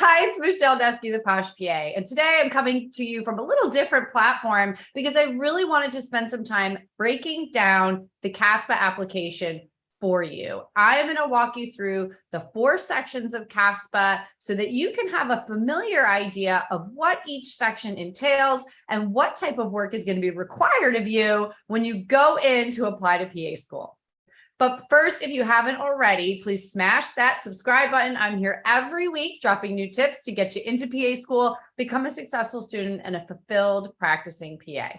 Hi, it's Michelle Desky, the Posh PA. And today I'm coming to you from a little different platform because I really wanted to spend some time breaking down the Caspa application for you. I am going to walk you through the 4 sections of Caspa so that you can have a familiar idea of what each section entails and what type of work is going to be required of you when you go in to apply to PA school. But first, if you haven't already, please smash that subscribe button. I'm here every week dropping new tips to get you into PA school, become a successful student, and a fulfilled practicing PA.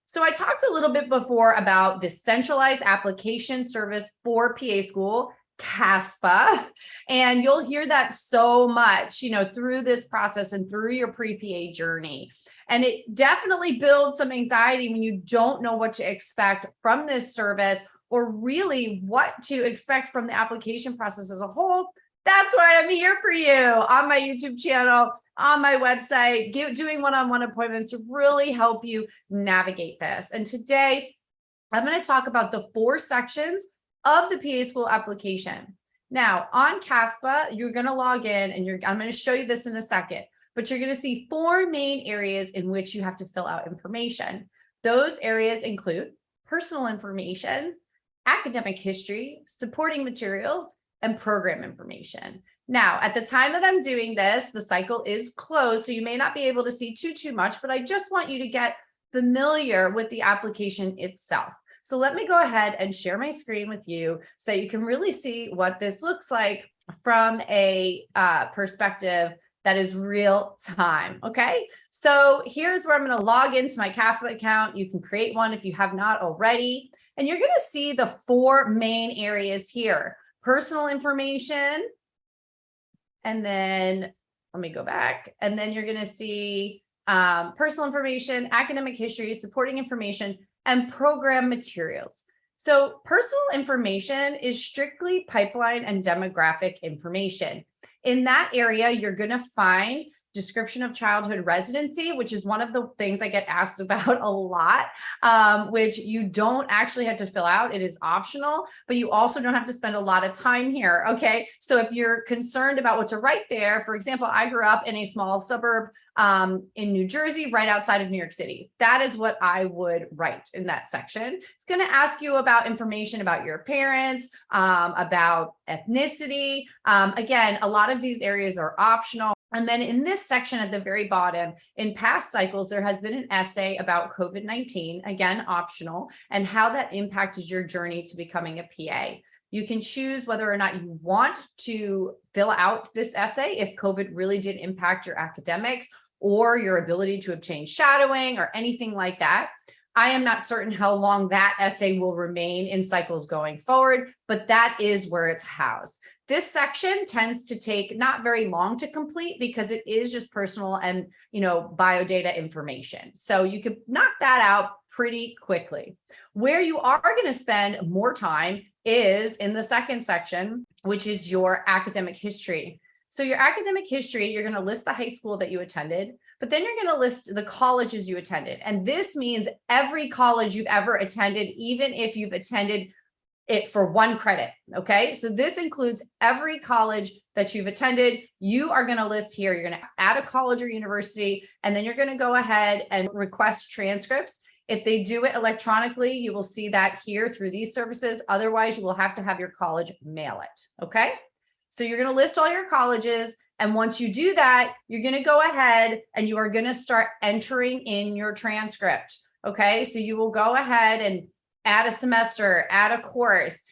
So I talked a little bit before about this centralized application service for PA school, Caspa, and you'll hear that so much, through this process and through your pre-PA journey. And it definitely builds some anxiety when you don't know what to expect from this service, or really what to expect from the application process as a whole. That's why I'm here for you on my YouTube channel, on my website, doing one-on-one appointments to really help you navigate this. And today, I'm going to talk about the 4 sections of the PA school application. Now, on Caspa, you're going to log in, and I'm going to show you this in a second, but you're going to see 4 main areas in which you have to fill out information. Those areas include personal information, academic history, supporting materials, and program information. Now, at the time that I'm doing this, the cycle is closed, so you may not be able to see too much, but I just want you to get familiar with the application itself. So let me go ahead and share my screen with you so that you can really see what this looks like from a perspective that is real time. Okay, so here's where I'm going to log into my Caspa account. You can create one if you have not already. And you're going to see the 4 main areas here: personal information. And then let me go back. And then you're going to see personal information, academic history, supporting information, and program materials. So personal information is strictly pipeline and demographic information. In that area, you're going to find description of childhood residency, which is one of the things I get asked about a lot, which you don't actually have to fill out. It is optional, but you also don't have to spend a lot of time here. Okay. So if you're concerned about what to write there, for example, I grew up in a small suburb in New Jersey, right outside of New York City. That is what I would write in that section. It's going to ask you about information about your parents, about ethnicity. Again, a lot of these areas are optional. And then in this section at the very bottom, in past cycles, there has been an essay about COVID-19, again, optional, and how that impacted your journey to becoming a PA. You can choose whether or not you want to fill out this essay if COVID really did impact your academics or your ability to obtain shadowing or anything like that. I am not certain how long that essay will remain in cycles going forward, but that is where it's housed. This section tends to take not very long to complete because it is just personal and, biodata information. So you could knock that out pretty quickly. Where you are going to spend more time is in the second section, which is your academic history. So your academic history, you're going to list the high school that you attended, but then you're going to list the colleges you attended. And this means every college you've ever attended, even if you've attended it for 1 credit. Okay. So this includes every college that you've attended. You are going to list here, you're going to add a college or university, and then you're going to go ahead and request transcripts. If they do it electronically, you will see that here through these services. Otherwise, you will have to have your college mail it. Okay. So you're going to list all your colleges. And once you do that, you're going to go ahead and you are going to start entering in your transcript. Okay. So you will go ahead and add a semester, add a course.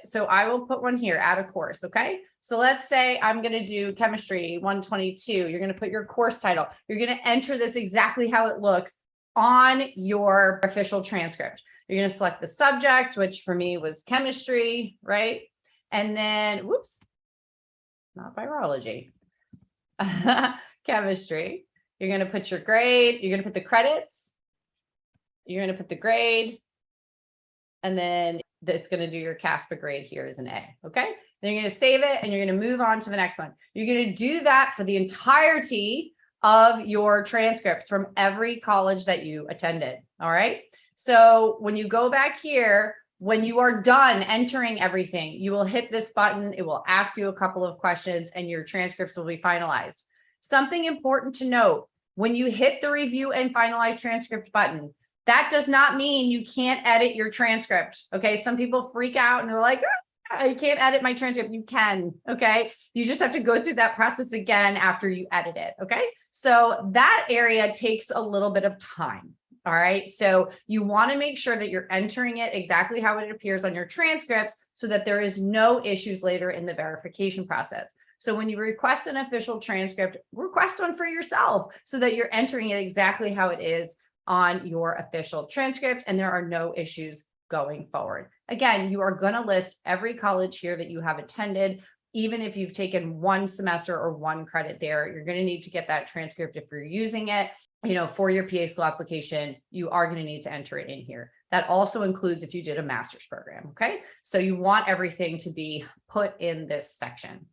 So I will put one here, add a course. Okay. So let's say I'm going to do chemistry 122. You're going to put your course title. You're going to enter this exactly how it looks on your official transcript. You're going to select the subject, which for me was chemistry, right? And then, whoops, not virology, chemistry. You're going to put your grade. You're going to put the credits. You're going to put the grade. And then it's going to do your Caspa grade here as an A. Okay. Then you're going to save it and you're going to move on to the next one. You're going to do that for the entirety of your transcripts from every college that you attended. All right. So when you go back here, When you are done entering everything, you will hit this button. It will ask you a couple of questions and your transcripts will be finalized. Something important to note, when you hit the review and finalize transcript button, that does not mean you can't edit your transcript. Okay. Some people freak out and they're like, I can't edit my transcript. You can. Okay. You just have to go through that process again after you edit it. Okay. So that area takes a little bit of time. All right. So you want to make sure that you're entering it exactly how it appears on your transcripts so that there is no issues later in the verification process. So when you request an official transcript, request one for yourself so that you're entering it exactly how it is on your official transcript and there are no issues going forward. Again, you are going to list every college here that you have attended. Even if you've taken one semester or one credit there, you're going to need to get that transcript if you're using it. For your PA school application, you are going to need to enter it in here. That also includes if you did a master's program. Okay. So you want everything to be put in this section.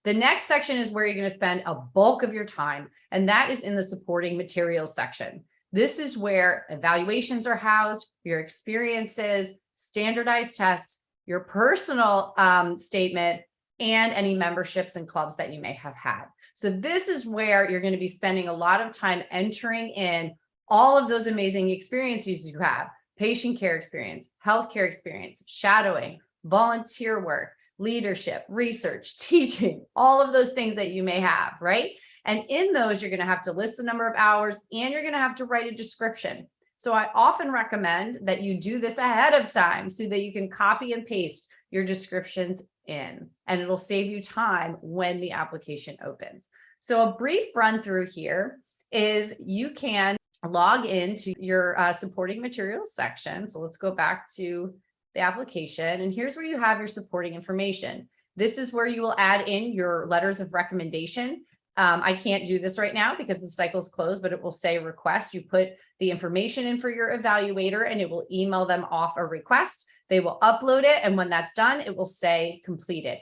The next section is where you're going to spend a bulk of your time, and that is in the supporting materials section. This is where evaluations are housed, your experiences, standardized tests, your personal statement, and any memberships and clubs that you may have had. So this is where you're going to be spending a lot of time entering in all of those amazing experiences you have: patient care experience, healthcare experience, shadowing, volunteer work, leadership, research, teaching, all of those things that you may have, right? And in those, you're going to have to list the number of hours and you're going to have to write a description. So I often recommend that you do this ahead of time so that you can copy and paste your descriptions in, and it'll save you time when the application opens. So a brief run through here is you can log into your supporting materials section. So let's go back to the application, and here's where you have your supporting information. This is where you will add in your letters of recommendation. I can't do this right now because the cycle's closed, but it will say request. You put the information in for your evaluator and it will email them off a request. They will upload it. And when that's done, it will say completed.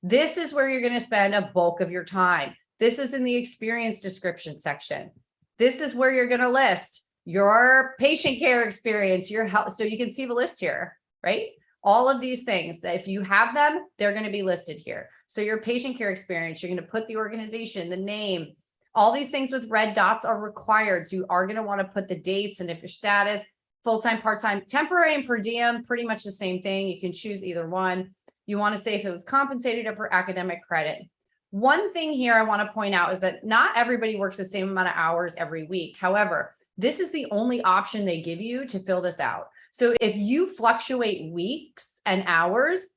This is where you're going to spend a bulk of your time. This is in the experience description section. This is where you're going to list your patient care experience, your health. So you can see the list here, right? All of these things that if you have them, they're going to be listed here. So your patient care experience, you're going to put the organization, the name, all these things with red dots are required. So you are going to want to put the dates and if your status, full-time, part-time, temporary, and per diem, pretty much the same thing. You can choose either one. You want to say if it was compensated or for academic credit. One thing here I want to point out is that not everybody works the same amount of hours every week. However, this is the only option they give you to fill this out. So if you fluctuate weeks and hours,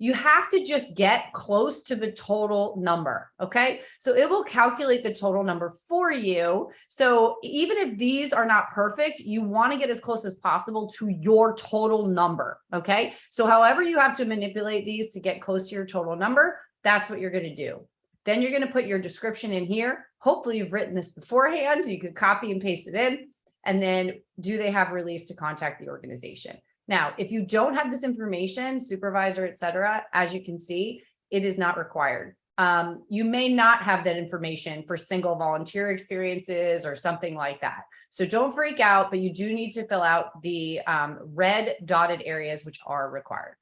you have to just get close to the total number. Okay. So it will calculate the total number for you. So even if these are not perfect, you want to get as close as possible to your total number. Okay. So however you have to manipulate these to get close to your total number, that's what you're going to do. Then you're going to put your description in here. Hopefully you've written this beforehand. You could copy and paste it in. And then do they have release to contact the organization? Now, if you don't have this information, supervisor, et cetera, as you can see, it is not required. You may not have that information for single volunteer experiences or something like that. So don't freak out, but you do need to fill out the red dotted areas, which are required.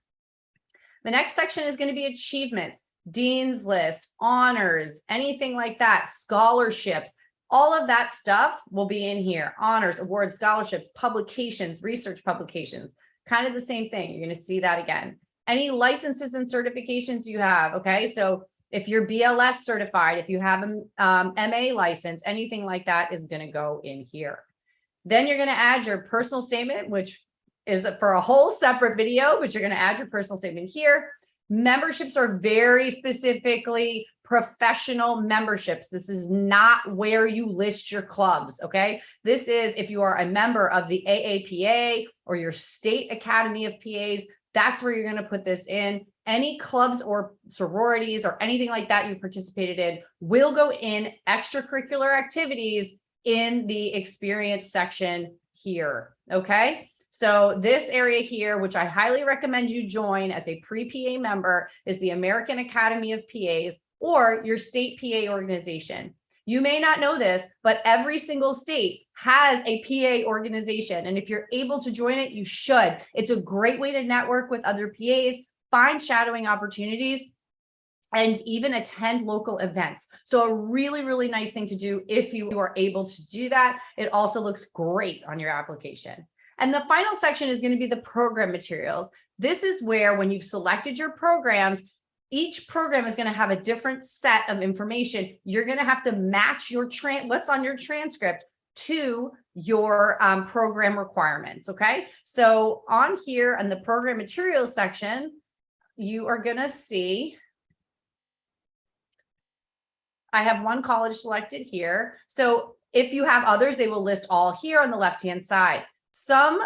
The next section is going to be achievements, dean's list, honors, anything like that, scholarships. All of that stuff will be in here. Honors, awards, scholarships, publications, research publications, kind of the same thing. You're going to see that again. Any licenses and certifications you have. Okay. So if you're BLS certified, if you have an MA license, anything like that is going to go in here. Then you're going to add your personal statement, which is for a whole separate video, but you're going to add your personal statement here. Memberships are very specifically professional memberships. This is not where you list your clubs, okay? This is if you are a member of the AAPA or your state academy of PAs, that's where you're going to put this in. Any clubs or sororities or anything like that you participated in will go in extracurricular activities in the experience section here, okay? So this area here, which I highly recommend you join as a pre-PA member, is the American Academy of PAs or your state PA organization. You may not know this, but every single state has a PA organization. And if you're able to join it, you should. It's a great way to network with other PAs, find shadowing opportunities, and even attend local events. So a really, really nice thing to do if you are able to do that. It also looks great on your application. And the final section is going to be the program materials. This is where, when you've selected your programs, each program is going to have a different set of information. You're going to have to match your what's on your transcript to your program requirements. Okay. So on here in the program materials section, you are going to see I have one college selected here. So if you have others, they will list all here on the left-hand side. Some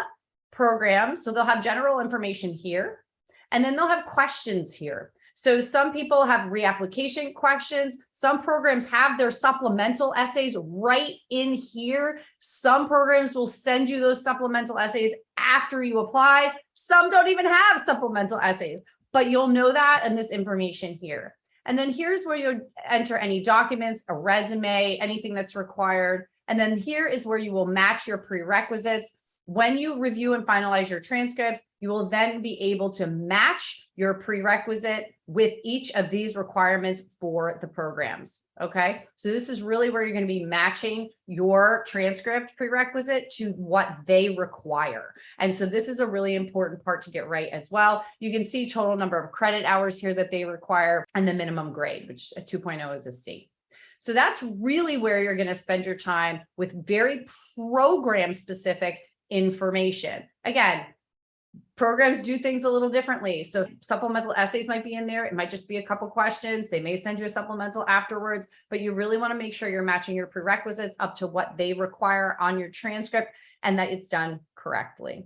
programs, so they'll have general information here, and then they'll have questions here. So some people have reapplication questions. Some programs have their supplemental essays right in here. Some programs will send you those supplemental essays after you apply. Some don't even have supplemental essays, but you'll know that in this information here. And then here's where you'll enter any documents, a resume, anything that's required. And then here is where you will match your prerequisites. When you review and finalize your transcripts, you will then be able to match your prerequisite with each of these requirements for the programs. Okay, so this is really where you're going to be matching your transcript prerequisite to what they require. And so this is a really important part to get right as well. You can see total number of credit hours here that they require, and the minimum grade, which a 2.0 is a C. So that's really where you're going to spend your time with very program specific information. Again, programs do things a little differently. So supplemental essays might be in there. It might just be a couple questions. They may send you a supplemental afterwards, but you really want to make sure you're matching your prerequisites up to what they require on your transcript and that it's done correctly.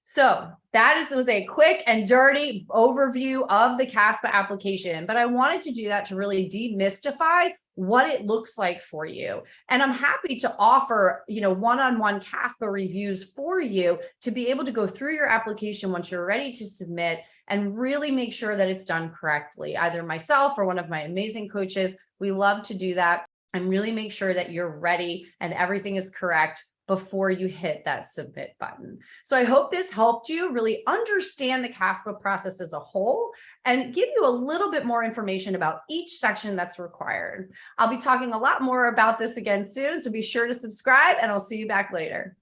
So that was a quick and dirty overview of the Caspa application, but I wanted to do that to really demystify what it looks like for you. And I'm happy to offer, one-on-one Caspa reviews for you to be able to go through your application once you're ready to submit and really make sure that it's done correctly. Either myself or one of my amazing coaches, we love to do that and really make sure that you're ready and everything is correct before you hit that submit button. So I hope this helped you really understand the Caspa process as a whole and give you a little bit more information about each section that's required. I'll be talking a lot more about this again soon, so be sure to subscribe and I'll see you back later.